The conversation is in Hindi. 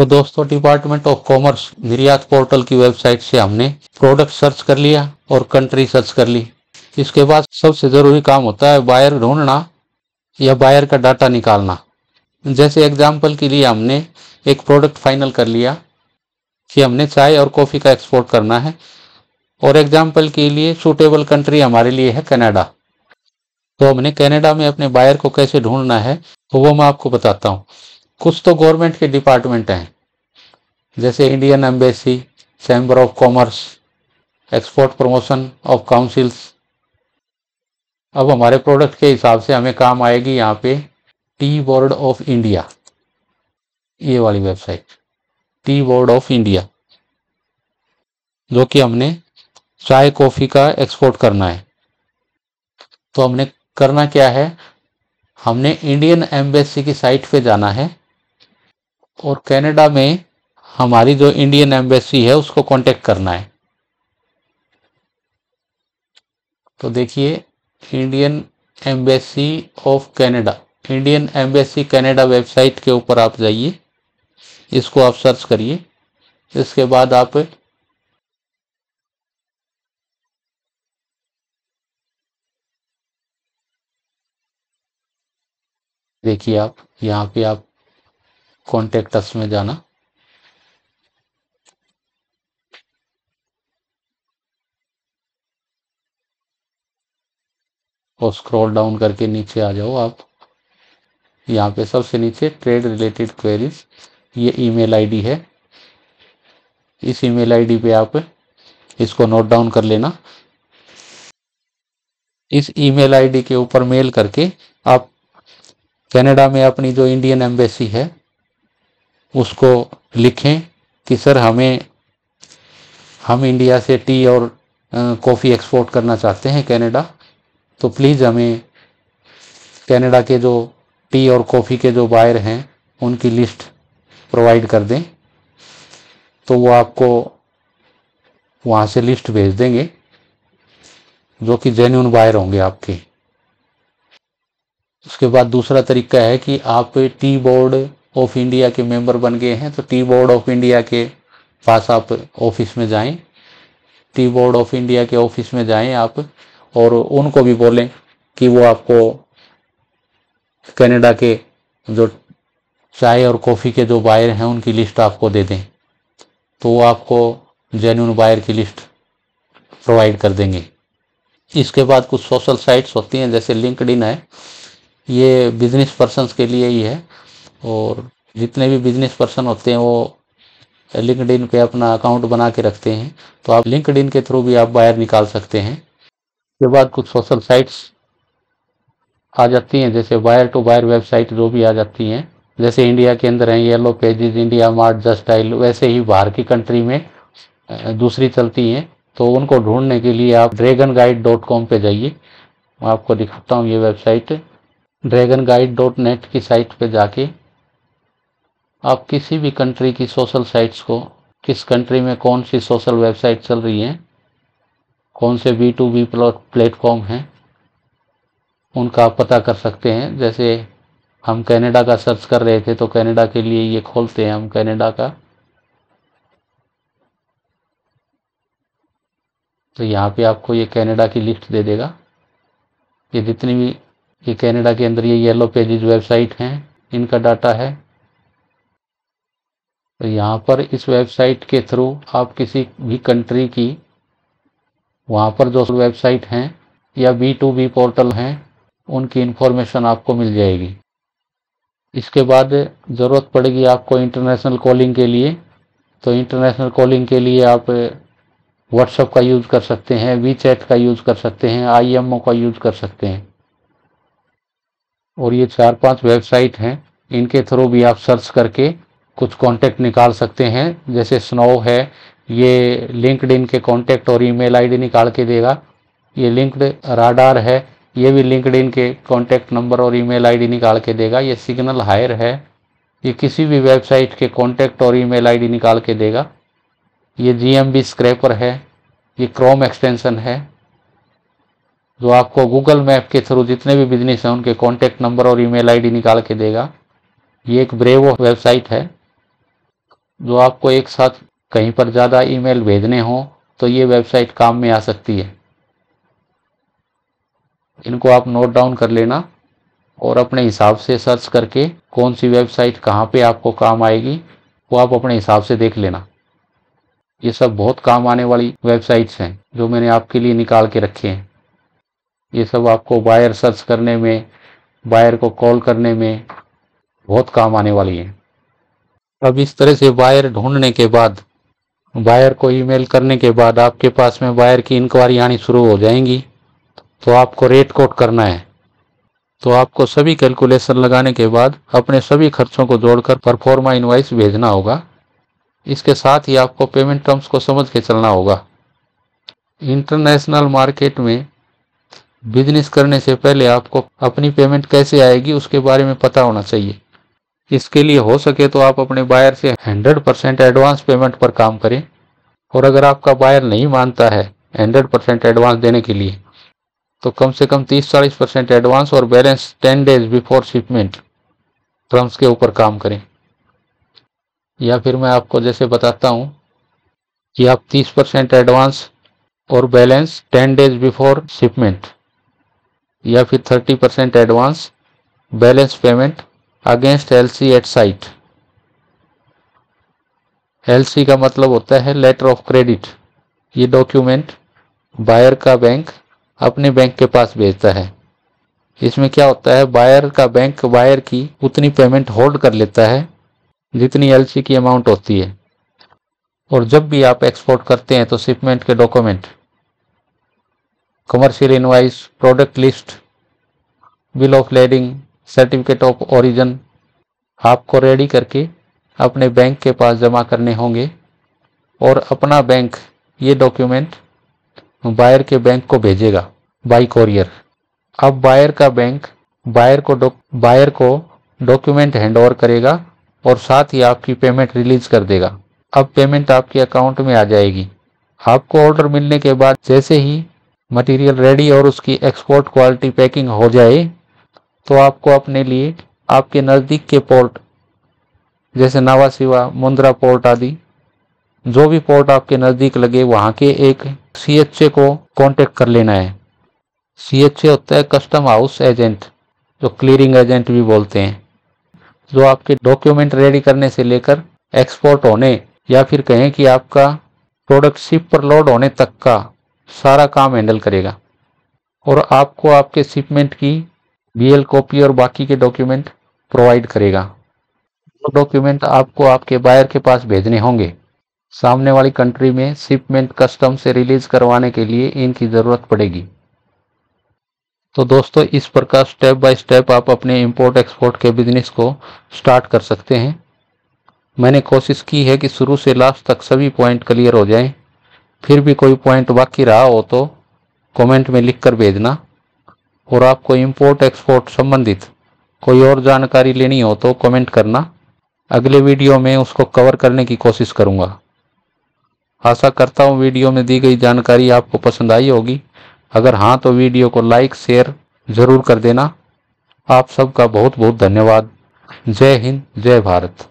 तो दोस्तों, डिपार्टमेंट ऑफ कॉमर्स निर्यात पोर्टल की वेबसाइट से हमने प्रोडक्ट सर्च कर लिया और कंट्री सर्च कर ली। इसके बाद सबसे ज़रूरी काम होता है बायर ढूंढना या बायर का डाटा निकालना। जैसे एग्जाम्पल के लिए हमने एक प्रोडक्ट फाइनल कर लिया कि हमने चाय और कॉफ़ी का एक्सपोर्ट करना है, और एग्जाम्पल के लिए सूटेबल कंट्री हमारे लिए है कनाडा। तो हमने कनाडा में अपने बायर को कैसे ढूंढना है तो वो मैं आपको बताता हूँ। कुछ तो गवर्नमेंट के डिपार्टमेंट हैं, जैसे Indian embassy, chamber of commerce, export promotion of councils. अब हमारे प्रोडक्ट के हिसाब से हमें काम आएगी यहाँ पे टी बोर्ड ऑफ इंडिया, ये वाली website tea board of India, जो कि हमने चाय कॉफ़ी का एक्सपोर्ट करना है। तो हमने करना क्या है, हमने इंडियन एम्बेसी की साइट पे जाना है और कनाडा में हमारी जो इंडियन एम्बेसी है उसको कांटेक्ट करना है। तो देखिए, Indian embassy of Canada, Indian embassy Canada website के ऊपर आप जाइए, इसको आप सर्च करिए। इसके बाद आप देखिए, आप यहाँ पे आप कॉन्टेक्ट अस में जाना, और स्क्रॉल डाउन करके नीचे आ जाओ। आप यहाँ पे सबसे नीचे ट्रेड रिलेटेड क्वेरीज, ये ईमेल आईडी है। इस ईमेल आईडी पे आप इसको नोट डाउन कर लेना। इस ईमेल आईडी के ऊपर मेल करके आप कनाडा में अपनी जो इंडियन एम्बेसी है उसको लिखें कि सर हम इंडिया से टी और कॉफ़ी एक्सपोर्ट करना चाहते हैं कनाडा, तो प्लीज़ हमें कनाडा के जो टी और कॉफ़ी के जो बायर हैं उनकी लिस्ट प्रोवाइड कर दें। तो वो आपको वहाँ से लिस्ट भेज देंगे जो कि जेन्युइन बायर होंगे आपके। उसके बाद दूसरा तरीका है कि आप टी बोर्ड ऑफ इंडिया के मेंबर बन गए हैं तो टी बोर्ड ऑफ इंडिया के पास आप ऑफिस में जाएं, टी बोर्ड ऑफ इंडिया के ऑफिस में जाएं आप, और उनको भी बोलें कि वो आपको कनाडा के जो चाय और कॉफ़ी के जो बायर हैं उनकी लिस्ट आपको दे दें, तो वो आपको जेन्युइन बायर की लिस्ट प्रोवाइड कर देंगे। इसके बाद कुछ सोशल साइट्स होती हैं, जैसे लिंक्डइन है, ये बिजनेस पर्सन्स के लिए ही है, और जितने भी बिजनेस पर्सन होते हैं वो लिंक्डइन पे अपना अकाउंट बना के रखते हैं, तो आप लिंक्डइन के थ्रू भी आप बायर निकाल सकते हैं। इसके बाद कुछ सोशल साइट्स आ जाती हैं, जैसे बायर टू बायर वेबसाइट जो भी आ जाती हैं, जैसे इंडिया के अंदर हैं yellow pages, India mart, just dial, वैसे ही बाहर की कंट्री में दूसरी चलती हैं। तो उनको ढूंढने के लिए आप dragonguide.com पे जाइए। मैं आपको दिखाता हूँ ये वेबसाइट। dragonguide.net की साइट पे जाके आप किसी भी कंट्री की सोशल साइट्स को, किस कंट्री में कौन सी सोशल वेबसाइट चल रही है, कौन से B2B प्लेटफॉर्म हैं, उनका आप पता कर सकते हैं। जैसे हम कनाडा का सर्च कर रहे थे तो कनाडा के लिए ये खोलते हैं हम कनाडा का, तो यहाँ पे आपको ये कनाडा की लिस्ट दे देगा। ये जितनी भी ये कनाडा के अंदर ये येलो पेजेस वेबसाइट हैं इनका डाटा है। तो यहाँ पर इस वेबसाइट के थ्रू आप किसी भी कंट्री की वहाँ पर जो वेबसाइट हैं या B2B पोर्टल हैं उनकी इन्फॉर्मेशन आपको मिल जाएगी। इसके बाद ज़रूरत पड़ेगी आपको इंटरनेशनल कॉलिंग के लिए, तो इंटरनेशनल कॉलिंग के लिए आप व्हाट्सएप का यूज़ कर सकते हैं, वीचैट का यूज़ कर सकते हैं, IMO का यूज़ कर सकते हैं। और ये 4-5 वेबसाइट हैं, इनके थ्रू भी आप सर्च करके कुछ कांटेक्ट निकाल सकते हैं। जैसे स्नो है, ये लिंक्डइन के कांटेक्ट और ईमेल आईडी निकाल के देगा। ये लिंक्ड राडार है, ये भी लिंक्डइन के कांटेक्ट नंबर और ईमेल आईडी निकाल के देगा। ये सिग्नल हायर है, ये किसी भी वेबसाइट के कांटेक्ट और ईमेल आईडी निकाल के देगा। ये GMB स्क्रैपर है, ये क्रोम एक्सटेंशन है जो आपको गूगल मैप के थ्रू जितने भी बिजनेस हैं उनके कांटेक्ट नंबर और ईमेल आईडी निकाल के देगा। ये एक ब्रेवो वेबसाइट है, जो आपको एक साथ कहीं पर ज़्यादा ईमेल भेजने हों तो ये वेबसाइट काम में आ सकती है। इनको आप नोट डाउन कर लेना और अपने हिसाब से सर्च करके कौन सी वेबसाइट कहाँ पे आपको काम आएगी वो आप अपने हिसाब से देख लेना। ये सब बहुत काम आने वाली वेबसाइट्स हैं जो मैंने आपके लिए निकाल के रखे हैं। ये सब आपको बायर सर्च करने में, बायर को कॉल करने में बहुत काम आने वाली है। अब इस तरह से बायर ढूंढने के बाद, बायर को ईमेल करने के बाद आपके पास में बायर की इंक्वायरी आनी शुरू हो जाएंगी। तो आपको रेट कोट करना है। तो आपको सभी कैलकुलेशन लगाने के बाद अपने सभी खर्चों को जोड़कर परफॉर्मा इनवॉइस भेजना होगा। इसके साथ ही आपको पेमेंट टर्म्स को समझ के चलना होगा। इंटरनेशनल मार्केट में बिजनेस करने से पहले आपको अपनी पेमेंट कैसे आएगी उसके बारे में पता होना चाहिए। इसके लिए हो सके तो आप अपने बायर से 100% एडवांस पेमेंट पर काम करें, और अगर आपका बायर नहीं मानता है 100% एडवांस देने के लिए तो कम से कम 30-40% एडवांस और balance 10 days before shipment terms के ऊपर काम करें। या फिर मैं आपको जैसे बताता हूं कि आप 30% एडवांस और बैलेंस 10 डेज बिफोर शिपमेंट, या फिर 30% advance balance payment against LC at sight. LC का मतलब होता है लेटर ऑफ क्रेडिट। ये डॉक्यूमेंट बायर का बैंक अपने बैंक के पास भेजता है। इसमें क्या होता है, बायर का बैंक बायर की उतनी पेमेंट होल्ड कर लेता है जितनी एलसी की अमाउंट होती है। और जब भी आप एक्सपोर्ट करते हैं तो शिपमेंट के document, commercial invoice, product list, bill of lading, certificate of origin आपको रेडी करके अपने बैंक के पास जमा करने होंगे, और अपना बैंक ये डॉक्यूमेंट बायर के बैंक को भेजेगा बाय कोरियर। अब बायर का बैंक बायर को डॉक्यूमेंट हैंडओवर करेगा और साथ ही आपकी पेमेंट रिलीज कर देगा। अब पेमेंट आपके अकाउंट में आ जाएगी। आपको ऑर्डर मिलने के बाद जैसे ही मटेरियल रेडी और उसकी एक्सपोर्ट क्वालिटी पैकिंग हो जाए तो आपको अपने लिए आपके नज़दीक के पोर्ट जैसे नावा शिवा, मुंद्रा पोर्ट आदि, जो भी पोर्ट आपके नज़दीक लगे वहाँ के एक सीएचए को कांटेक्ट कर लेना है। सीएचए होता है कस्टम हाउस एजेंट, जो क्लियरिंग एजेंट भी बोलते हैं, जो आपके डॉक्यूमेंट रेडी करने से लेकर एक्सपोर्ट होने या फिर कहें कि आपका प्रोडक्ट शिप पर लोड होने तक का सारा काम हैंडल करेगा, और आपको आपके शिपमेंट की बीएल कॉपी और बाकी के डॉक्यूमेंट प्रोवाइड करेगा। वो डॉक्यूमेंट आपको आपके बायर के पास भेजने होंगे। सामने वाली कंट्री में शिपमेंट कस्टम से रिलीज करवाने के लिए इनकी ज़रूरत पड़ेगी। तो दोस्तों, इस प्रकार स्टेप बाय स्टेप आप अपने इंपोर्ट एक्सपोर्ट के बिजनेस को स्टार्ट कर सकते हैं। मैंने कोशिश की है कि शुरू से लास्ट तक सभी पॉइंट क्लियर हो जाएं। फिर भी कोई पॉइंट बाकी रहा हो तो कमेंट में लिख कर भेजना, और आपको इंपोर्ट एक्सपोर्ट संबंधित कोई और जानकारी लेनी हो तो कमेंट करना। अगले वीडियो में उसको कवर करने की कोशिश करूंगा। आशा करता हूँ वीडियो में दी गई जानकारी आपको पसंद आई होगी। अगर हाँ तो वीडियो को लाइक शेयर ज़रूर कर देना। आप सबका बहुत बहुत धन्यवाद। जय हिंद, जय भारत।